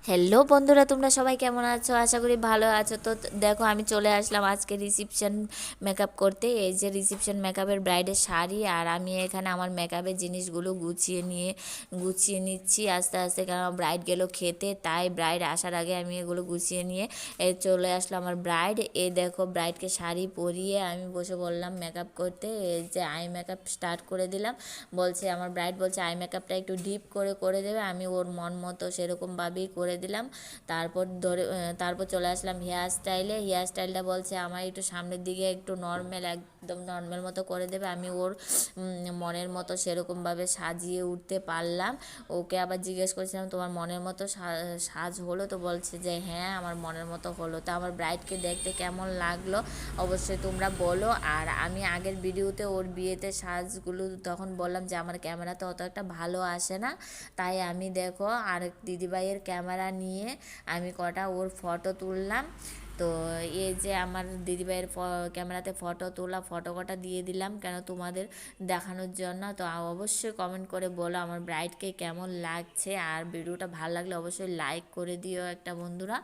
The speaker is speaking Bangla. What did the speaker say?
হ্যালো বন্ধুরা, তোমরা সবাই কেমন আছো? আশা করি ভালো আছো। তো দেখো, আমি চলে আসলাম আজকে রিসেপশন মেকআপ করতে। এই যে রিসেপশন মেকআপের ব্রাইডের শাড়ি, আর আমি এখানে আমার মেকআপের জিনিসগুলো গুছিয়ে নিচ্ছি আস্তে আস্তে, কারণ ব্রাইড গেলো খেতে, তাই ব্রাইড আসার আগে আমি এগুলো গুছিয়ে নিয়ে চলে আসলো আমার ব্রাইড। এই দেখো, ব্রাইডকে শাড়ি পরিয়ে আমি বসে বললাম মেকআপ করতে। এই যে আই মেকআপ স্টার্ট করে দিলাম। বলছে আমার ব্রাইড, বলছে আই মেকআপটা একটু ডিপ করে দেবে। আমি ওর মন মতো সেরকমভাবেই করে দিলাম। তারপর চলে আসলাম হেয়ার স্টাইলটা বলছে আমার একটু সামনের দিকে একটু নর্মাল, একদম নর্মাল মতো করে দেবে। আমি ওর মনের মতো সেরকমভাবে সাজিয়ে উঠতে পারলাম। ওকে আবার জিজ্ঞেস করছিলাম তোমার মনের মতো সাজ হলো? তো বলছে যে হ্যাঁ, আমার মনের মতো হলো। তো আমার ব্রাইডকে দেখতে কেমন লাগলো অবশ্যই তোমরা বলো। আর আমি আগের ভিডিওতে ওর বিয়েতে সাজগুলো তখন বললাম যে আমার ক্যামেরাতে অত একটা ভালো আসে না, তাই আমি দেখো আর দিদিভাইয়ের ক্যামেরা নিয়ে আমি কটা ওর ফটো তুললাম। তো এই যে আমার দিদিভাইয়ের ক্যামেরাতে ফটো তোলা ফটো কটা দিয়ে দিলাম কেন তোমাদের দেখানোর জন্য। তো অবশ্যই কমেন্ট করে বলো আমার ব্রাইডকে কেমন লাগছে, আর ভিডিওটা ভালো লাগলে অবশ্যই লাইক করে দিও একটা বন্ধুরা।